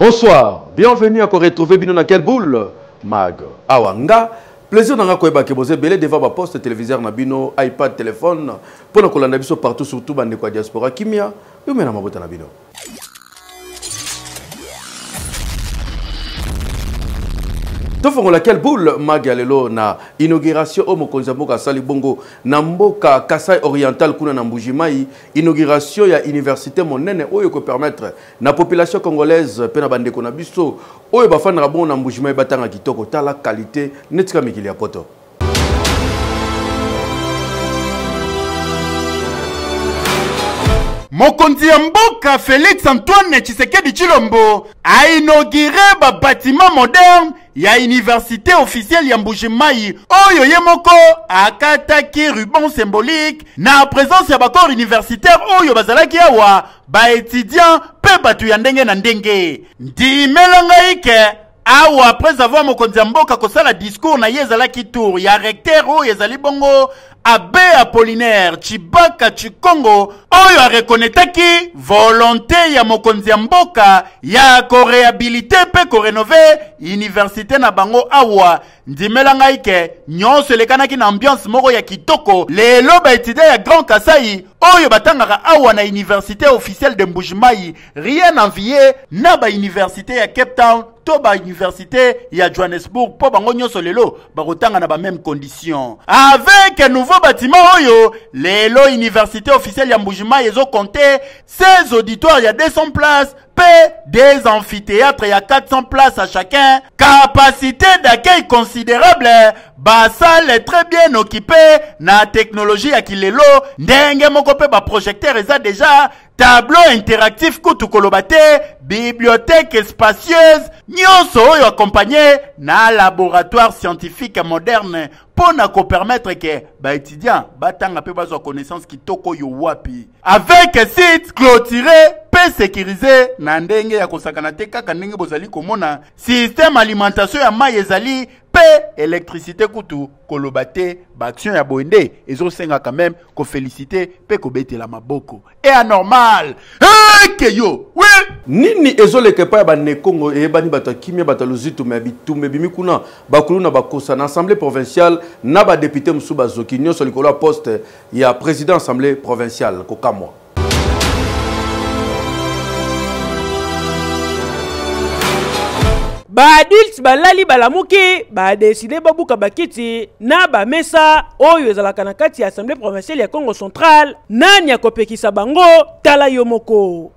Bonsoir, bienvenue à retrouver Bino na quelle boule Mag Awanga. Plaisir d'en raconter que vous avez belé devant votre poste téléviseur na bino, iPad, téléphone pour nous colanda biso partout surtout bande kwa diaspora kimia. Yo mena mabota na bino. Tofongo laquelle boule magalelo na inauguration au Mokonzamboka Salibongo na mboka Kasai Oriental kuna na Mbujimai inauguration ya université monene oyo ko permettre na population congolaise pe na bandeko na biso oyo bafana bon na Mbujimai batanga kitoko tala qualité netika mikili ya poto. Mokonzi ya mboka Félix Antoine Tshisekedi Tshilombo a inauguré ba bâtiment moderne ya université officielle ya Mbujimai oyo ye moko akataki ruban symbolique na présence ya bakor universitaire oyo bazalaki awa ba étudiant pe batu ya ndenge na ndenge ndimelanga ike awa après avoir mokonzi ya mboka kosala discours na yezalaki tour ya recteur oyo ezali bongo Abbé Apollinaire Chibaka Chikongo oyo a reconnaîtaki volonté ya mokonzi ya mboka ya ko réhabiliter pe ko rénover université na bango awa ndimelanga ike nyonso elekanaki na ambiance moko ya kitoko lelo ba étudiant ya Grand Kasai oyo batangaka awa na université officielle de Mbujimai rien envier na ba université ya Cape Town to ba université ya Johannesburg po bango nyonso lelo bakotanga na ba même condition avec un nouveau bâtiment oyo lelo université officielle ya Mbujimai ezo compter 16 auditoires ya 200 places P des amphithéâtres ya 400 places à chacun, capacité d'accueil considérable, ba salle très bien occupée na technologie ya kilelo ndenge moko pe ba projecteur eza déjà tableau interactif kutu kolobate bibliothèque spacieuse nyonso oyo accompagné na laboratoire scientifique moderne pour na ko permettre que ba étudiants batanga pe bazo connaissance kitoko yo wapi avec site clôturé pe sécurisé na ndenge ya kosakana te kaka ndenge bozali komona système alimentation ya mai ezali pe électricité kutu kolobate ba action ya boende ezo senga quand même ko féliciter pe ko betela maboko et anormal que yo oui nini ezoleke pa ba nekongo e bani bato kimia bato luzitu mebitumbe bimikuna bakuluna bakosa na assemblée provinciale na ba député musuba zoki nyonso likolo poste ya président assemblée provinciale ko kamwa ba adultes balali balamuki ba décidé babuka bakiti na ba mesa oyo ezalaka na kati ya assemblée provinciale ya Congo Central nani akopekisa bango tala yo moko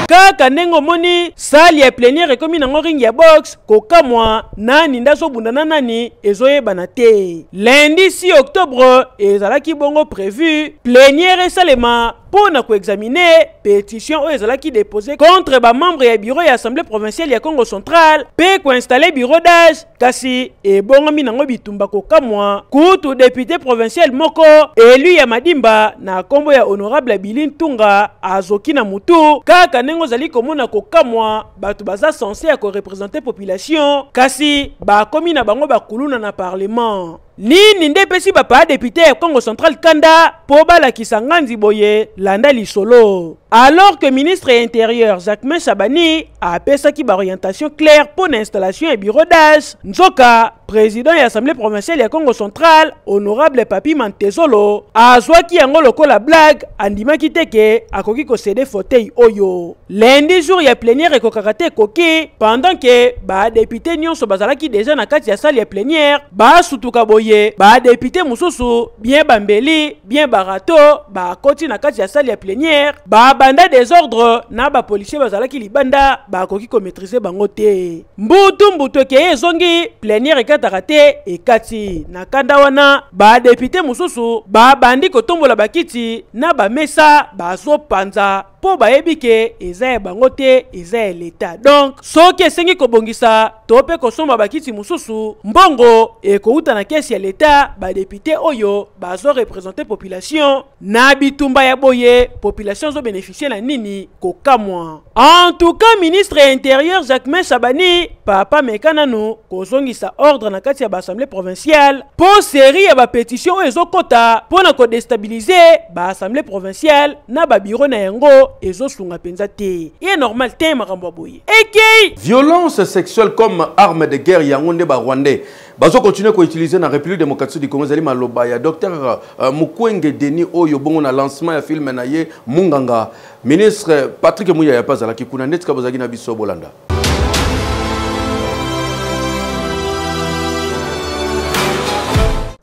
kaka nengo moni sali ya plénière ekomi nango ring ya box kokamwa nani ndazo bundana nani ezoyebana te lundi 6 octobre ezalaki bongo prévu plénière esalema pour na examiner pétition oyo ezalaki déposée contre ba membre ya bureau ya assemblée provinciale ya Congo Central pe ko installer bureau d'âge kasi ebongomi nango bitumba kokamwa kutu député provincial moko élu ya Madimba na kombo ya honorable Bilin Tunga azoki na mutu kaka nengo zali komona kokamwa batu baza censé ya ko représenter population kasi ba komi na bango bakuluna na parlement nini nde pesi bapa député ya Congo Central kanda po balakisa nganzi boye landa lisolo alors que ministre intérieur Jacques Chabani a pesaki ba orientation claire pour l'installation et bureau d'âge nzoka président ya assemblée provinciale ya Congo Central honorable Papi Mantezolo azwaki yango lokola blague andimaki teke akoki ko céder fauteuil oyo lundi jour ya plénière ekokaka te koki pendant que ba député nyonso bazalaki déjà na kati ya salle ya plénière ba sutuka boye ba député mususu bien bambeli bien barato ba koti na kati ya salle ya plénière ba banda désordre na ba policier bazalaki libanda ba koki ko maîtriser bango te mbutu ke ezongi plénière ekataka te ekati na kanda wana ba député mususu ba bandi kotombola bakiti na ba mesa bazo panza po bayebi ke eza ya bango te, eza ya leta. Donc soki esengi kobongisa to pe kosomba bakiti mususu, mbongo ekouta na kesi ya leta, ba député oyo bazo représenter population na bitumba ya boye, population zo bénéficier na nini kokamwa. En tout cas, ministre intérieur Jacquemain Chabani papa mekananu kozongisa ordre na kati ya assemblée provinciale po série ya ba pétition ezo kota po na ko déstabiliser ba assemblée provinciale na ba bureau na yango ezo sunga penza te. Et normal te makambo boye. Eki violence sexuelle comme arme de guerre yango nde ba Rwandais bazo continuer ko utiliser na République démocratique du Congo zali maloba ya docteur Mukwege Denis oyo bongo na lancement ya film na ye Munganga. Ministre Patrick Mouya ya pazala ki kuna netika bozaki na biso bolanda.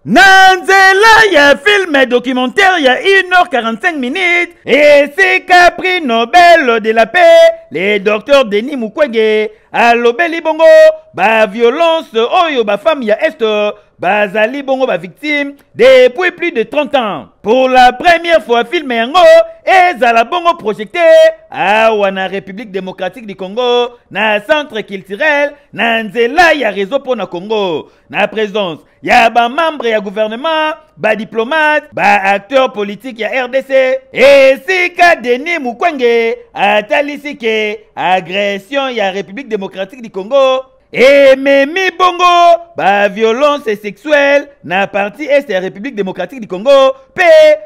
Nanzela ya film documentaire ya 1h45 minutes et c'est Capri Nobel de la paix, le docteur Denis Mukwege alobeli bongo ba violence oyo ba femme ya est bazali bongo ba victime depuis plus de 30 ans. Pour la première fois film yango ezala bongo projeté awa na République démocratique du Congo na centre culturel na nzela ya réseau pour na Congo na présence ya ba membre ya gouvernement, ba diplomate, ba acteur politique ya RDC et sika Denis Mukwege atalisi ke agression ya République démocratique du Congo et memi bongo ba violence sexuelle na partie est la République démocratique du Congo pe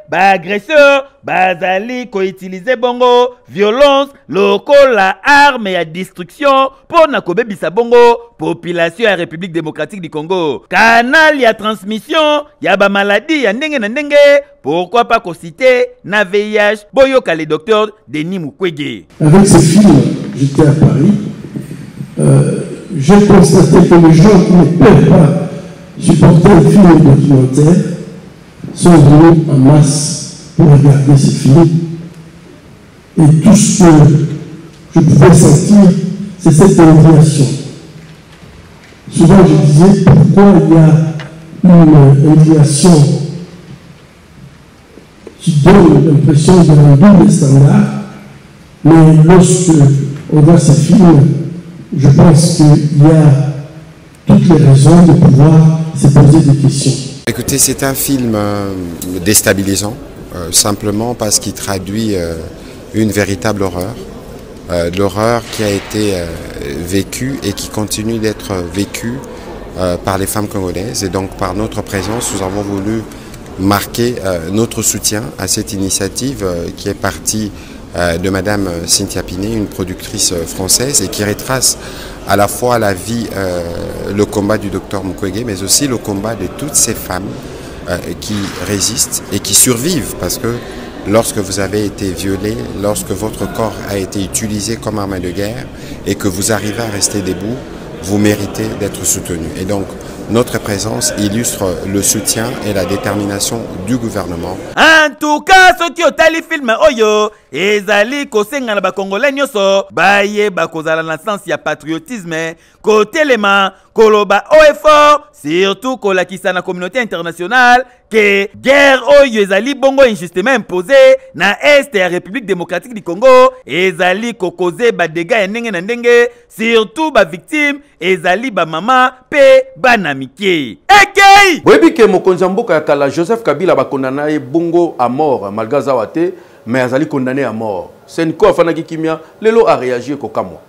ba agresseur bazali ko utiliser bongo violence lokola la arme ya destruction pour na kobebisa bongo population ya République démocratique du Congo. Canal ya transmission ya ba maladie ya ndenge na ndenge, pourquoi pas ko citer na VIH boyoka le docteur Denis Mukwege. Avec ce film, j'étais à Paris. J'ai constaté que les gens qui ne peuvent pas supporter un film documentaire sont venus en masse pour regarder ce film. Et tout ce que je pouvais sentir, c'est cette indignation. Souvent je disais pourquoi il y a une indignation qui donne l'impression d'un double standard, mais lorsque on voit ce film, je pense qu'il y a toutes les raisons de pouvoir se poser des questions. Écoutez, c'est un film déstabilisant, simplement parce qu'il traduit une véritable horreur. L'horreur qui a été vécue et qui continue d'être vécue par les femmes congolaises. Et donc par notre présence, nous avons voulu marquer notre soutien à cette initiative qui est partie de Madame Cynthia Pinet, une productrice française, et qui retrace à la fois la vie, le combat du docteur Mukwege, mais aussi le combat de toutes ces femmes qui résistent et qui survivent, parce que lorsque vous avez été violé, lorsque votre corps a été utilisé comme arme de guerre et que vous arrivez à rester debout, vous méritez d'être soutenu. Et donc, notre présence illustre le soutien et la détermination du gouvernement. En tout cas, ce qui otali film oyo, ezali kosenga na ba Congolais nyoso, baye bakozala na sens ya patriotisme, kotelema, koloba OFO, surtout kolakisa na communauté internationale, que guerre oyo ezali bongo injustement imposée na est ya République démocratique du Congo, ezali kokoze ba dégâts ya ndenge na ndenge, surtout ba victime, ezali ba mama pe bana mike. Ekei! Boyebi ke mokonzi mboka ya kala Joseph Kabila ba condamné bongo à mort malgré zawate, mais azali condamné à mort. Senko afanaki kimia lelo a réagi kokamwa.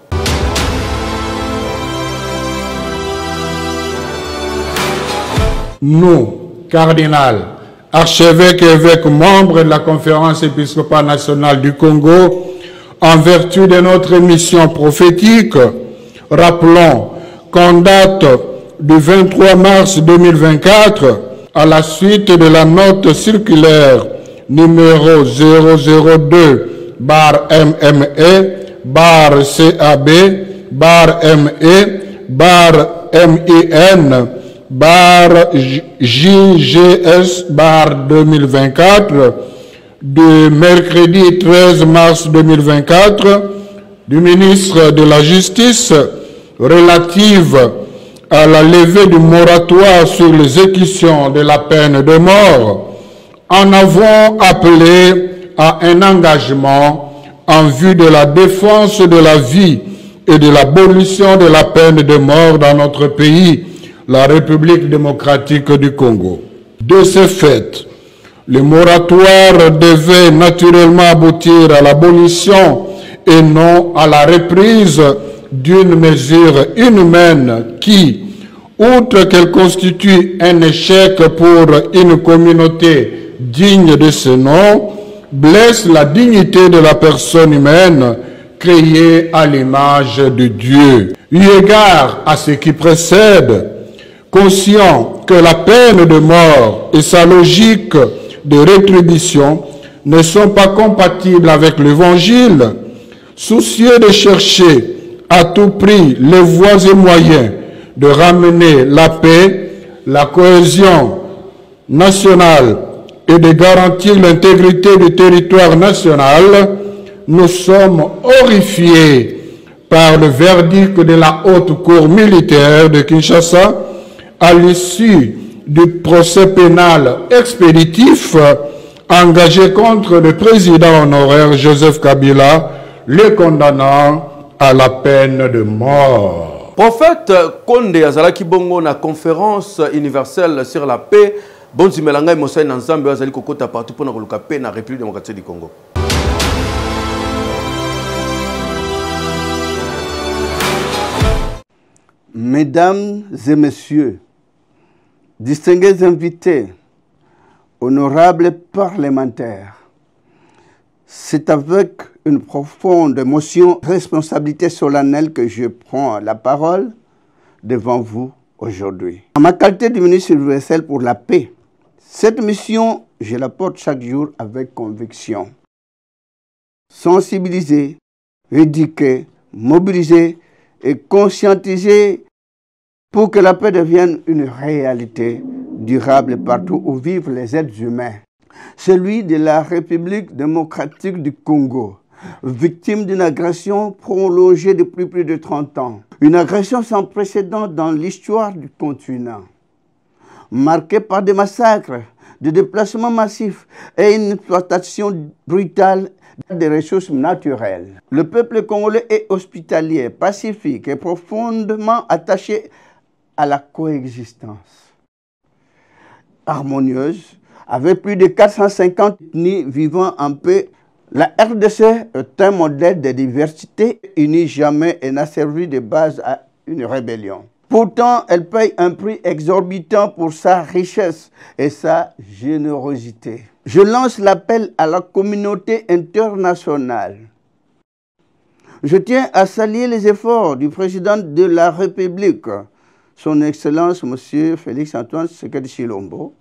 Nous, cardinal, archevêque et évêque membre de la conférence épiscopale nationale du Congo, en vertu de notre mission prophétique, rappelons qu'en date du 23 mars 2024, à la suite de la note circulaire numéro 002-ME/ME/JGS/2024 du mercredi 13 mars 2024 du ministre de la Justice relative à la levée du moratoire sur l'exécution de la peine de mort, en avons appelé à un engagement en vue de la défense de la vie et de l'abolition de la peine de mort dans notre pays, la République démocratique du Congo. De ce fait, le moratoire devait naturellement aboutir à l'abolition et non à la reprise d'une mesure inhumaine qui, outre qu'elle constitue un échec pour une communauté digne de ce nom, blesse la dignité de la personne humaine créée à l'image de Dieu. Eu égard à ce qui précède, conscient que la peine de mort et sa logique de rétribution ne sont pas compatibles avec l'Évangile, soucieux de chercher à tout prix les voies et moyens de ramener la paix, la cohésion nationale et de garantir l'intégrité du territoire national, nous sommes horrifiés par le verdict de la haute cour militaire de Kinshasa à l'issue du procès pénal expéditif engagé contre le président honoraire Joseph Kabila, le condamnant à la peine de mort. Prophète Konde Azalaki Bongo na conférence universelle sur la paix, Bonzi Melanga Mosai Nanzambe Azali Kokota partout pour la paix na République démocratique du Congo. Mesdames et messieurs, distingués invités, honorables parlementaires, c'est avec une profonde émotion, responsabilité solennelle que je prends la parole devant vous aujourd'hui. En ma qualité de ministre universel pour la paix, cette mission, je la porte chaque jour avec conviction. Sensibiliser, éduquer, mobiliser et conscientiser pour que la paix devienne une réalité durable partout où vivent les êtres humains. Celui de la République démocratique du Congo, victime d'une agression prolongée depuis plus de 30 ans. Une agression sans précédent dans l'histoire du continent, marquée par des massacres, des déplacements massifs et une exploitation brutale des ressources naturelles. Le peuple congolais est hospitalier, pacifique et profondément attaché à la coexistence harmonieuse, avec plus de 450 ethnies vivant en paix. La RDC est un modèle de diversité unie jamais et n'a servi de base à une rébellion. Pourtant, elle paye un prix exorbitant pour sa richesse et sa générosité. Je lance l'appel à la communauté internationale. Je tiens à saluer les efforts du président de la République, son Excellence M. Félix-Antoine Tshisekedi Tshilombo,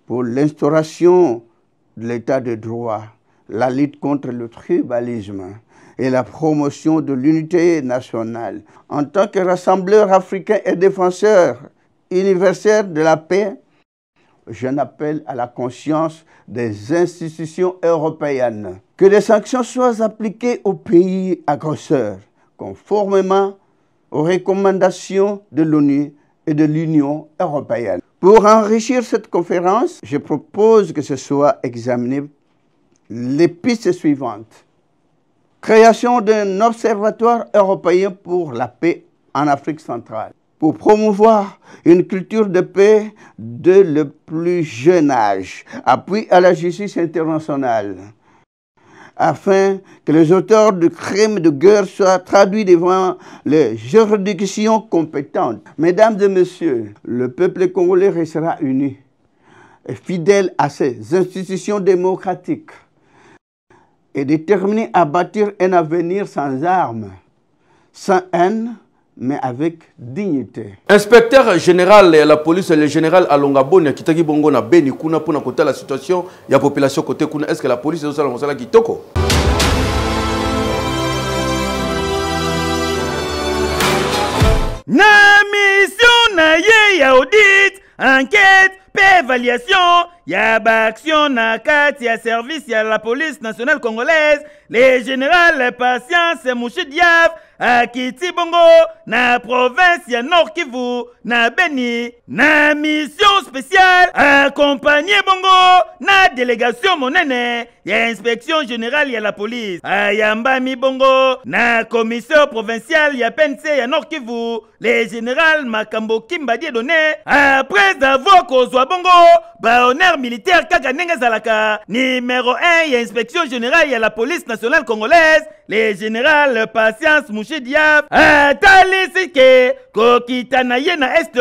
pour l'instauration de l'état de droit, la lutte contre le tribalisme et la promotion de l'unité nationale. En tant que rassembleur africain et défenseur universel de la paix, j'en appelle à la conscience des institutions européennes. Que des sanctions soient appliquées aux pays agresseurs, conformément aux recommandations de l'ONU et de l'Union européenne. Pour enrichir cette conférence, je propose que ce soit examiné les pistes suivantes. Création d'un observatoire européen pour la paix en Afrique centrale, pour promouvoir une culture de paix dès le plus jeune âge, appui à la justice internationale, afin que les auteurs de crimes de guerre soient traduits devant les juridictions compétentes. Mesdames et messieurs, le peuple congolais restera uni et fidèle à ses institutions démocratiques et déterminé à bâtir un avenir sans armes, sans haine, mais avec dignité. Inspecteur général de la police, le général Alonga Boni, qui t'a bongo na Beni kuna pour côté la situation, il y a population côté kuna. Est-ce que la police est aussi dans la kitoko? Na mission na ye ya audit, enquête, évaluation, ya ba action na kati ya service ya la police nationale congolaise, le général Patience Mouchi Diaf akiti bongo na province ya Nord Kivu na Beni na mission spéciale accompagné bongo na délégation monene ya inspection générale ya la police ayambami bongo na commissaire provincial ya PNC ya Nord Kivu le général Makambo Kimba Dieudonné après avoir kozwa bongo ba honneur militaire kaka ndenge zalaka numéro 1 ya inspection générale ya la police nationale congolaise le général Patience Mouchi Diaf atalisi ke kokita na ye na est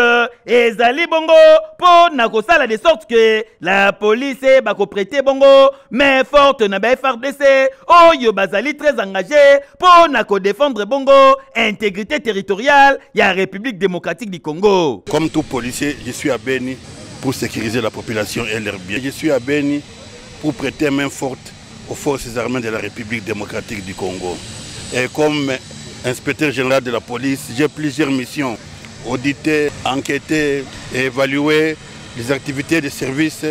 ezali bongo po na kosala de sorte que la police bako prêter bongo mais forte na ba FRDC oyo bazali très engagé po na ko défendre bongo intégrité territoriale ya République démocratique du Congo. Comme tout policier, je suis à Beni pour sécuriser la population et leurs biens. Je suis à Beni pour prêter main forte aux forces armées de la République démocratique du Congo. Et comme inspecteur général de la police, j'ai plusieurs missions. Auditer, enquêter et évaluer les activités de service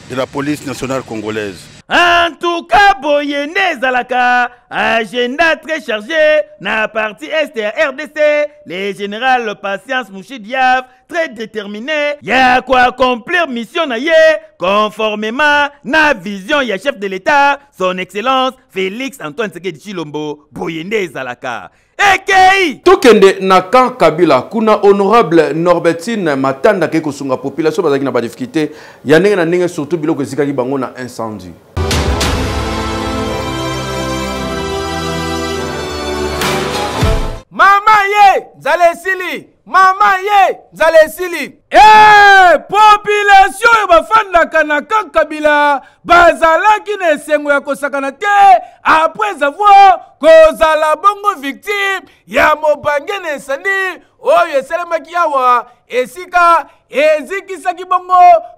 de la police nationale congolaise. En tout cas, Boyende Zalaka, agenda très chargé, na partie est et RDC, le général Patience Mouchi Diaf, très déterminé, y'a quoi accomplir mission na ye, conformément na vision ya chef de l'État, son excellence Félix Antoine Tshisekedi Tshilombo, Boyende Zalaka. Ekei! Tokende na kan Kabila, kuna honorable Norbertine Matanda ke kosunga population bazaki na ba difficulté, ya ndenge na ndenge surtout biloko ezikaki bango na incendie. Mama ye, Zalesili! Mama ye, Zalesili! Population bafandaka na kan Kabila bazalaki na esengo ya kosakana te après avoir kozala bongo victime ya mobange na esandi oyo esalemaki awa esika ezikisaki bongo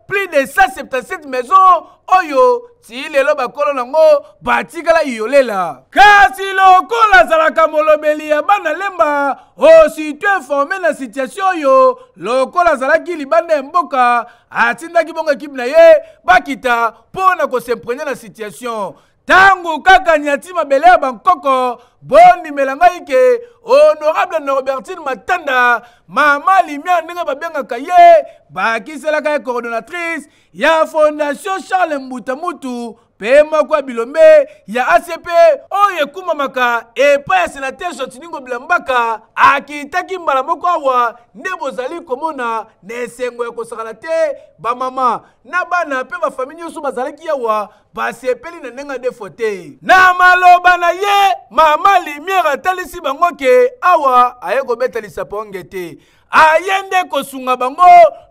plus de 177 maisons oyo ti lelo bakolo nango batikala yolela kasi lokola azalaka molobeli ya bana lemba ositue informé na situation oyo lokola azalaki libanda ya mboka atindaki bongo ekipe na ye bakita mpo na kosemprene na situation tangu kaka nyati mabele ya bankoko bondimela ngai ke honorable Norbertine Matanda mama limia ndenge babengaka ye bakiselaka ye coordonnatrice ya fondation Charles Mbuta Mutu pe moko ya bilombe ya ACP oyo ekumamaka epai ya sénateur Sotiningo Bilambaka akitaki mbala moko awa nde bozali komona na esengo ya kosakana te bamama na bana pe bafamili nyonso bazalaki awa basepeli na ndenge defo te na maloba na ye mama Limiere atalisi bango ke awa aye kobetalisa ponge te aye nde kosunga bango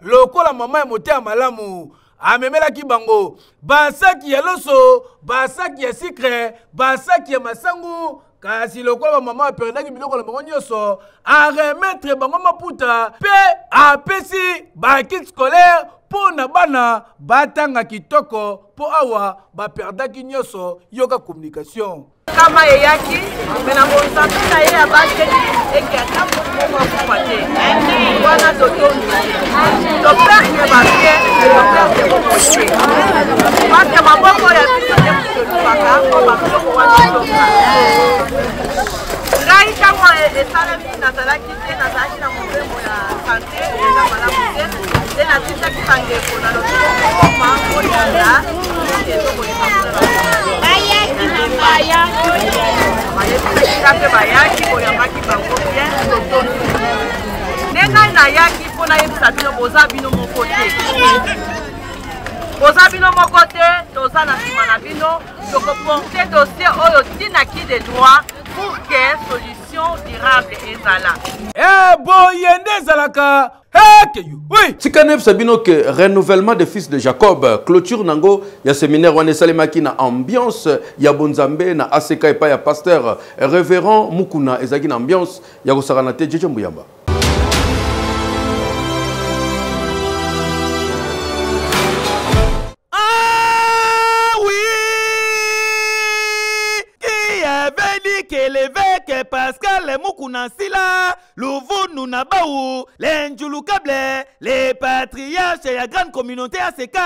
lokola mama ya motema malamu amemelaki bango basaki ya loso basaki ya sikre basaki ya masangu kasi lokola mama aperdaki biloko na bango nyonso aremetre bango maputa pe apesi bakit scolaire po na bana batanga kitoko po awa baperdaki nyonso yoka communication kama eyaki mena monsanto na ye abakeli ekiata moko akumate wana totondi toperte bapie toperte bokote pate maboko ya biso te kutolubaka po babiloko wana toka ngai ntango esalami nazalaki te nazalaki na mobemo ya sante eza malamu te nde natindaki bandeko na loboko mokoma koyanda ezokoyeba bayebisaki bayaki boyambaki bango bien totondi nde ngai nayaki mpo nayebisa bino boza bino moko te boza bino moko te toza na nsima na bino tokoporte dossier oyo tinaki de droit pour que solution durable ezala boyende ezalaka oui. Tikanev Sabino que renouvellement des fils de Jacob, clôture nango, ya séminaire wane salemaki na ambiance ya bonzambe na ACK et pas ya pasteur révérend Mukuna ezaki na ambiance ya kosaranate Jeje Mbuyamba. Que l'évêque Pascal Mukuna Sila Louvunu Nabaou, l'Enjulu Kable, les patriarches et la grande communauté ACK,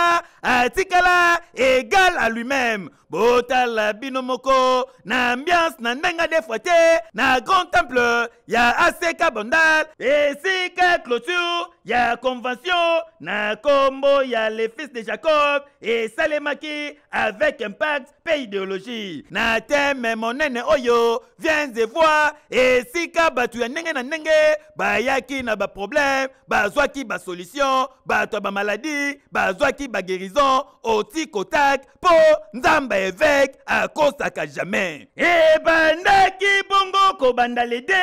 Atikala, égal à lui-même. Botala binomoko, na ambiance na ndenga defouate, na grand temple, ya ACK Bondal, et si clôture, ya convention, na combo, ya les fils de Jacob, et Salemaki, avec impact, pays idéologie. Na thème mon nene oyo, viens et vois, et si ka batu ya nenge na nenge, ba yaki na ba problème, ba zwaki ba solution, ba to ba maladie, ba zwaki ba guérison, oti kotak, po nzamba évêque, à cause à jamais. Et bandaki bongo ko banda les 2,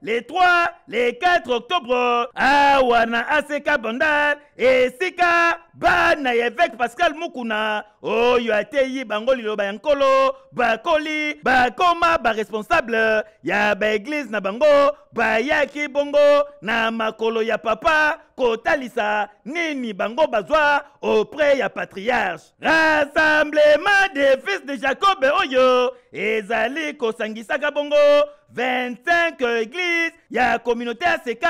les 3, les 4 octobre, awana ACK Bondal, et sika, bana évêque Pascal Mukuna, oyo ateyi bangoli lo bayankolo, bakoli, bakoma ba responsable, ya ba église na bango, ba yaki bongo, na makolo ya papa, kotalisa, nini bango bazwa, auprès ya patriarche. Rassemblement des fils de Jacob oyo, ezali kosangisaka bongo, 25 églises, ya communauté ACK,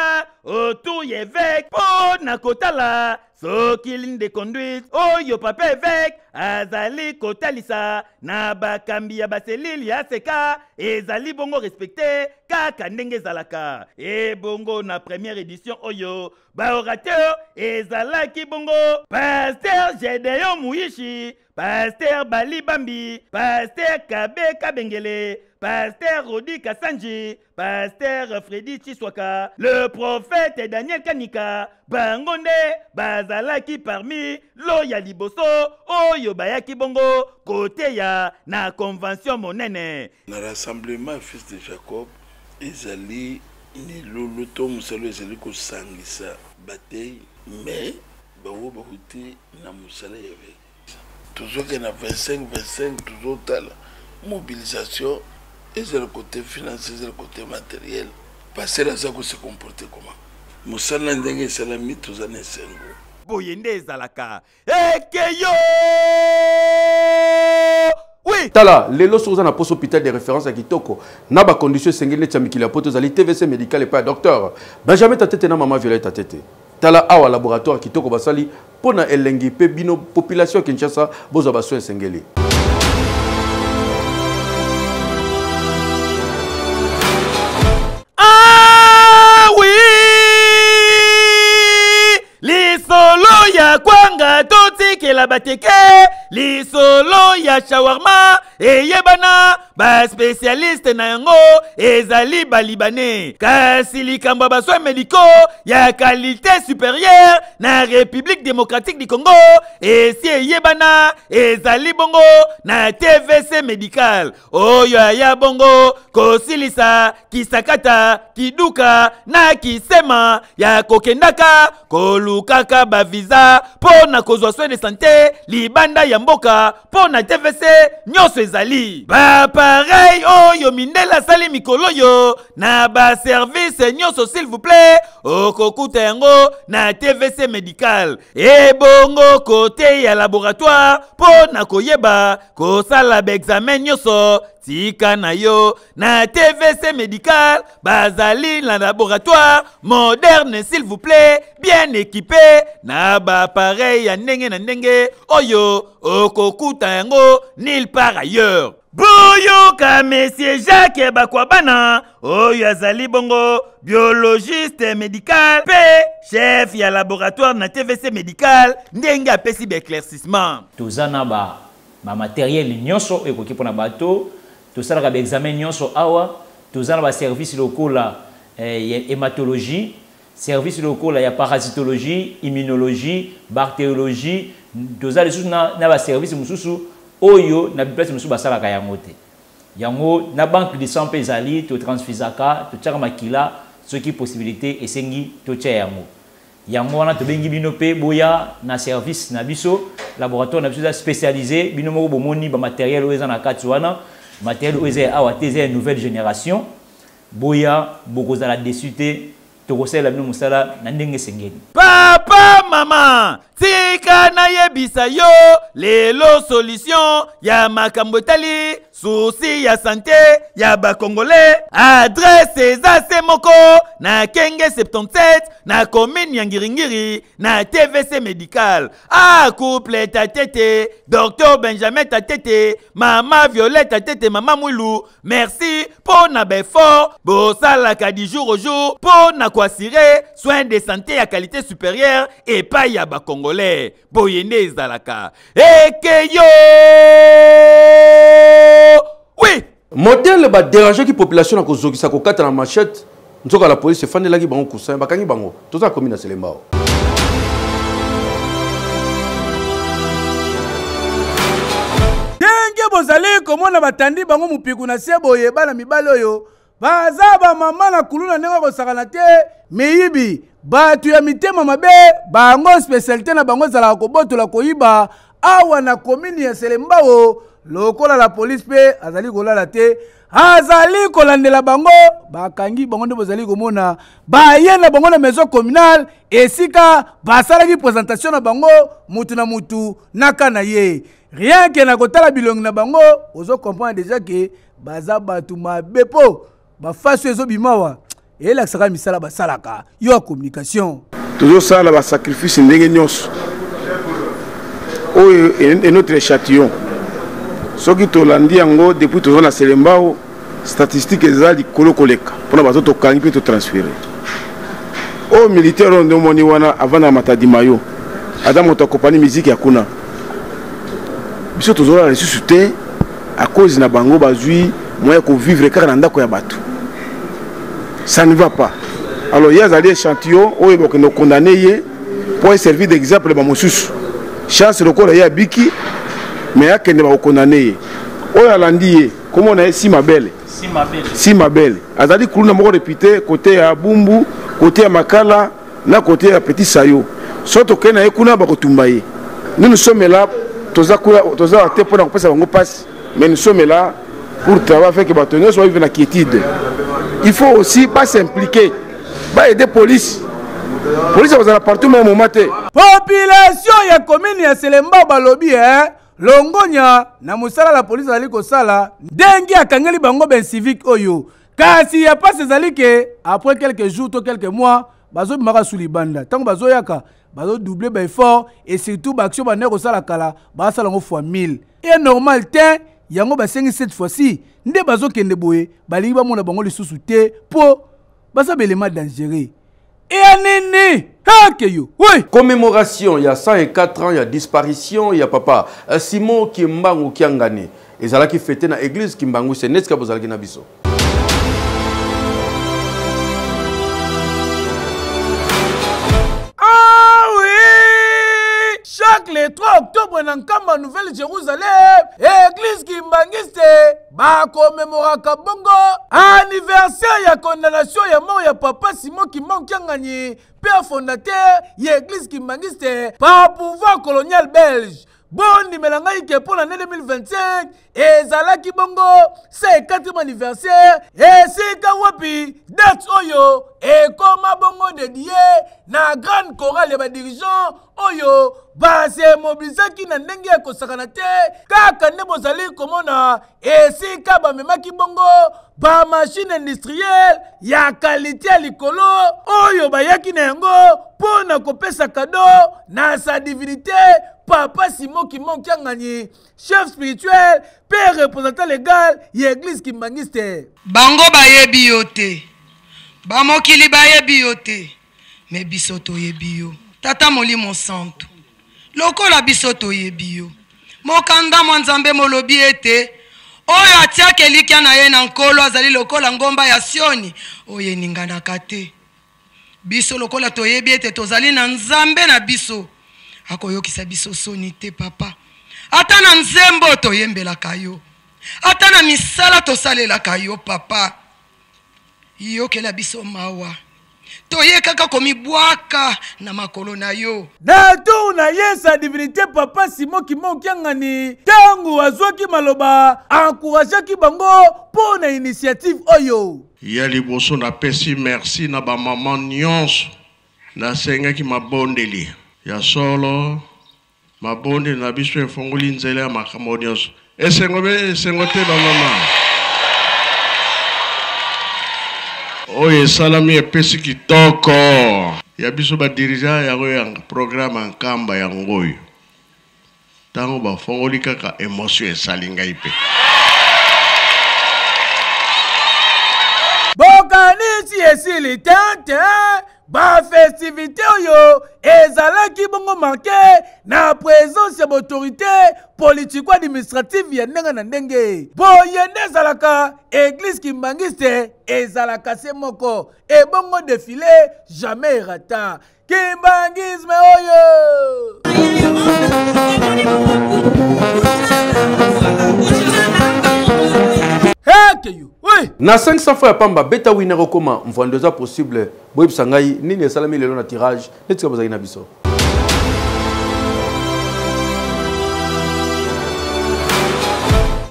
autour ya évêque, po na kotala, soki de conduite, oyo papa évêque, azali kotalisa, na bakambi ya baselili ya ACK, ezali bongo respecté, kaka ndenge zalaka. Et bongo na première édition oyo, ba orateur, ezalaki bongo, pasteur Gédéon Mouishi, pasteur Bali Bambi, pasteur Kabe Kabengele, pasteur Rodi Kassanji, pasteur Freddy Chiswaka, le prophète Daniel Kanika, bangonde, bazalaki parmi loya liboso, oyo bayaki bongo, côté ya na convention monene. Na rassemblement fils de Jacob, ezali ni luluto musalo ezali ko sangisa batei, mais bawo bahuti na musala yave. Toujours qu'il y a 25, toujours la mobilisation, et c'est le côté financier, c'est le côté matériel. Passer là, ça se comporter comment? Moussala Ndenge Salami, tous années 5 ans. Boyende Zalaka. Ekeyo! Oui! Tala, les lots sont en poste hôpital de référence à Kitoko. Naba condition sengene tchamiki la poto zali TVC médical et pas docteur. Benjamin Tatete na maman Violette Tatete. Tala awa laboratoire Kitoko basali pona elengi pe bino population Kinshasa boza baso sengeli. Ah oui! Lisolo ya kwanga toti ke la bateke, lisolo ya shawarma e yebana ba spécialiste na yango ezali balibane kasi likambo baswa médicaux ya qualité supérieure na République démocratique du Congo et si yebana ezali bongo na TVC médical oyo ya bongo kosilisa kisakata kiduka na kisema ya kokendaka kolukaka ba visa pona kozwa soin de santé libanda ya mboka pona TVC nyoso ezali ba pareil oyo mindela sali mikolo yo na ba service nyoso s'il vous plaît okokuta yango na TVC médical e bongo côté ya laboratoire pona koyeba kosala ba examen nyoso tika na yo na TVC médical bazali na laboratoire moderne s'il vous plaît bien équipé na ba appareil ya ndenge na ndenge oyo okokuta yango nulle part ailleurs. Boyoka Monsieur Jacques Bakwabana oyo azali bongo biologiste médical pe chef ya laboratoire na TVC médical ndenge apesi ba éclaircissement tozana ba matériel nyonso ekoki pona bato tosalaka ba examen nyonso awa tozana ba service locaux la hématologie service locaux la ya parasitologie immunologie bactériologie tozala sous na ba service mususu oyo na place mususu basalaka yango te yango na banque de sang pesali to transfusaka to tchaka makila soki possibilité esengi to tcha yango yango wana to bengi bino pe boya na service na biso laboratoire na biso spécialisé bino moko bomoni ba matériel oyo na kati wana matériel oyo awa te nouvelle génération boya bokozala dessus te tokosala bino musala na ndenge sengeni papa mama tika na yebisa yo lelo solution ya makambo tali souci ya santé ya bakongolais. Adresse eza se moko na Kenge 77 na commune ya Ngiringiri na TVC médical. Couple Tatete, Docteur Benjamin Tatete, Maman Violette Tatete, Maman Moulou. Merci pour na befort, bosala ka di jour au jour pour na ko assurer soins de santé à qualité supérieure et pas ya ba congolais. Boyende ezalaka. Ekeyo! Oui! Modèle ba déranger qui population na ko zokisa ko kata na machette. Nzoka la police fandela ki bango kusa bakangi bango. Toza commune na Selembao. Bozali komona batandi bango mupiku na seboye bana mibalo yo baza ba mama na kuluna nenga ko sakana te meyibi batu ya mitema mabe bango spécialité na bango zala ko botola koyiba awa na commune ya Selembao lokola la police pe azali kolala te azali kolandela bango bakangi bango nde bozali komona bayena bango na maison communale esika basalaki présentation na bango mutu na mutu nakana ye. Rien que na kotala bilongi na bango, ozo comprendre déjà que baza batu mabepo, ba faso ezo bimawa. Et la saka misala ba salaka, yo communication. Toujours ça la ba sacrifice ndenge nyonso. Oyo et notre échantillon. Soki to landi yango depuis toujours na Selembao, statistique ezali kolokoleka. Pona bazo to kangi pe to transférer. O militaire on demoni wana avant na matadi mayo. Adam to compagnie musique yakuna. Biso toujours ressuscité à cause na bango bazui moyen ko vivre car na ndako ya bato. Ça ne va pas. Alors il y a des échantillons où ils vont condamner pour servir d'exemple ba mosusu. Chance le corps ya biki mais ya kende ba condamner. O ya landi comment on a si mabele. Si mabele. Azali kuluna moko répété côté ya Bumbu, côté ya Makala, na côté ya Petit Sayo. Soto kena ekuna ba kotumbaye. Nous sommes là mais nous sommes là pour travailler avec les bâtonneurs, soit vivre la quiétude. Il faut aussi pas s'impliquer, pas aider la police. La police est partout même au matin. Population ya commune ya Selembao balobi longonya na musala la police ali ko sala dengi akangeli bango ben civique oyo. Kasi ya pas ezali ke après quelques jours ou quelques mois bazo bimaka sulibanda. Tango bazo yaka bazo doubler ba effort et surtout ba action bande ko sala kala ba sala ngo fois 1000 et normal te yango ba sengi cette fois-ci nde bazo kende boye bali ba mona bango lisusu te po basa belema dangereux et anene hakeyo oui commémoration il y a 104 ans il y a disparition il y a papa Simon Kimbangu Kiangani ezala ki fêté na église Kimbangu c'est net ka bozala ki na biso. Chaque le 3 octobre dans Kamba Nouvelle Jérusalem, église Kimbangiste, ba commémoraka bongo anniversaire ya condamnation ya mort ya papa Simon Kimbangu Kiangani, père fondateur ya église Kimbangiste par pouvoir colonial belge. Bon nimelanga ike pour l'année 2025 ezalaki bongo c'est 4e anniversaire et c'est kawapi date oyo et koma bongo dédié na grande chorale ya dirigeant oyo ba se mobilisaki na ndenge ya kosakana te kaka nde bozali komona esika bamemaki bongo ba machine industrielle ya qualité ya likolo oyo bayaki na yango mpo na kopesa kado na sa divinité Papa Simon Kimbangu Kiangani, chef spirituel, père représentant légal, l'église Kimbangiste. Bango bayebi yote, bamokili bayebi yote, mais bisoto yebi yo. Tata Molimo Santo, lokola bisoto yebi yo. Mokanda mwanzambe molobi ete, oyo atiake likia na ye na nkolo azali lokola ngomba ya Sioni, oye ningana kate. Biso lokola toyebi ete tozali na nzambe na biso. Akoyokisa biso soni te papa. Ata na nzembo toyembelaka yo. Ata na misala tosalelaka yo papa. Yokela biso mawa. Toyekaka komibwaka na makolo na yo. Na tour na yesa divinité papa Simon Kimbangu Kiangani. Tangu azwaki maloba encourageaki bango pour na initiative oyo. Ya liboso na pesi merci na ba maman nyonso. Na senga ki mabondeli. Ya solo mabonde na biso efongoli nzela ya makambo nyonso esengote ba mama. Oye salami epesi kitoko. Ya biso ba dirigeant ya ngo programme nkamba ya ngoyo. Tango ba fongoli kaka émotion esalinga ipe. Bokanisi esili tante ba festivité oyo ezalaki bongo manke na présence ya autorité politico-administrative ya ndenge na ndenge. Boye nde ezalaka église kimbangiste ezalaka se moko e bongo défilé jamais rata. Kimbangisme oyo! Na 500 fois pamba beta winner okoma mvandeza possible boyib sangai nini esalami lelo na tirage netika bozaki na biso.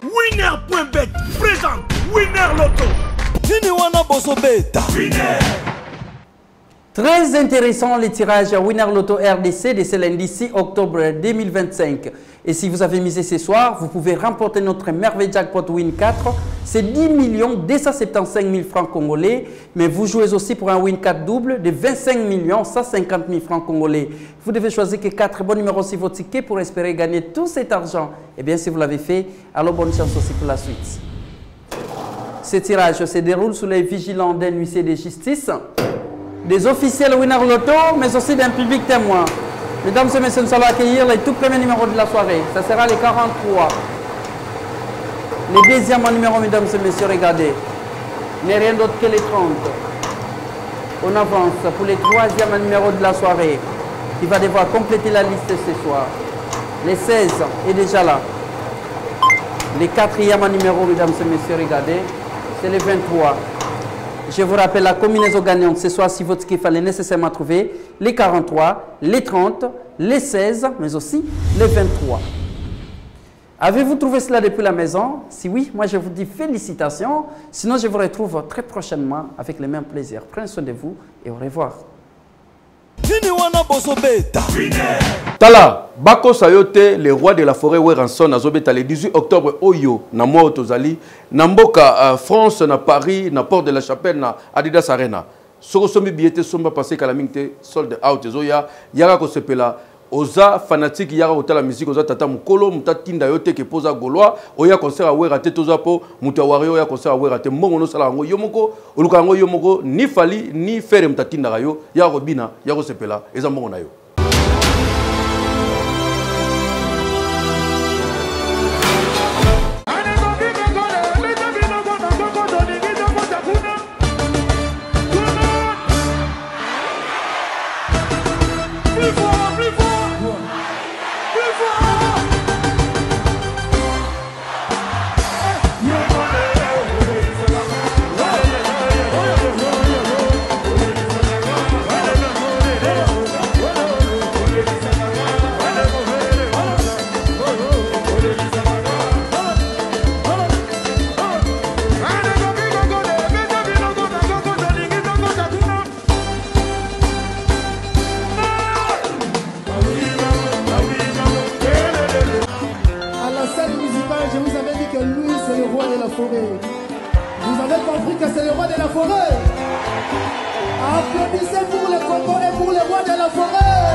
Winner.bet présente Winner Loto. Nini wana boso beta. Winner. Très intéressant les tirages à Winner Loto RDC de ce lundi 6 octobre 2025. Et si vous avez misé ce soir, vous pouvez remporter notre merveille jackpot Win 4. C'est 10 275 000 francs congolais. Mais vous jouez aussi pour un Win 4 double de 25 150 000 francs congolais. Vous devez choisir que 4 bons numéros sur votre ticket pour espérer gagner tout cet argent. Et bien si vous l'avez fait, alors bonne chance aussi pour la suite. Ce tirage se déroule sous les vigilants d'un huissier de justice, des officiels Winner Loto, mais aussi d'un public témoin. Mesdames et messieurs, nous allons accueillir les tout premiers numéros de la soirée. Ça sera les 43. Les deuxièmes numéros, mesdames et messieurs, regardez. Mais rien d'autre que les 30. On avance pour les troisièmes numéros de la soirée. qui va devoir compléter la liste ce soir. Les 16 est déjà là. Les quatrièmes numéro, mesdames et messieurs, regardez, c'est les 23. Je vous rappelle la combinaison gagnante ce soir, si votre qu'il fallait nécessairement trouver, les 43, les 30, les 16, mais aussi les 23. Avez-vous trouvé cela depuis la maison? Si oui, moi je vous dis félicitations. Sinon, je vous retrouve très prochainement avec le même plaisir. Prenez soin de vous et au revoir. Tala, Bako Sayote, le roi de la forêt Weranson, Azobeta le 18 octobre, Oyo, na moi Otozali, Namboka, France, na Paris, na Porte de la Chapelle, na Adidas Arena. Soko somi billet somba passé kalaminte sold out Zoya, Yara Kosepela, Oza fanatique Yara Otala musique, Oza Tata Mukolo, Mutatinda Yote qui posa Gaulois, Oya concert à Werate Tozapo, Mutawario, Oya concert à Werate, Mongono Salango, Yomoko, Olukango Yomoko, ni Fali, ni Fere Mutatinda Rayo, Yara Robina, Yara Sepela, Eza Mongonayo. Vous avez compris que c'est le roi de la forêt. Applaudissez pour le Congo et pour le roi de la forêt.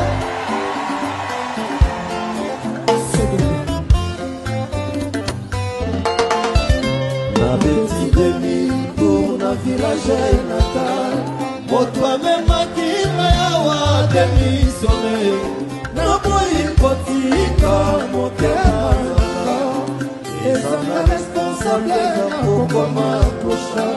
Ma petite demi pour na village natal. Pour toi-même qui m'a démissionné. Na boy potika motema. Et ça me responsable pour comment prochain.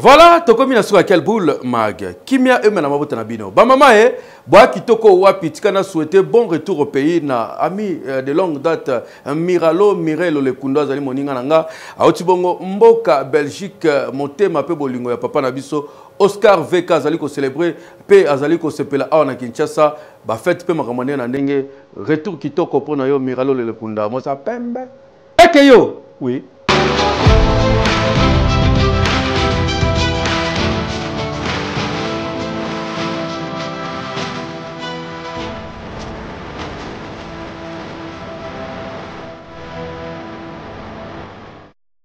Voilà, tokomi na suka quel boule mag. Kimia e mena mabota na bino. Ba mama e, boa kitoko wapi tikana souhaiter bon retour au pays na ami de longue date Miralo Mirelo le kundo azali moninga nanga. Auti bongo mboka Belgique motema pe bolingo ya papa na biso Oscar VK azali ko célébrer pe azali ko sepela awa na Kinshasa ba fête pe makamane na ndenge retour kitoko pona yo Miralo le kunda. Mo sa pembe. Eke yo. Oui.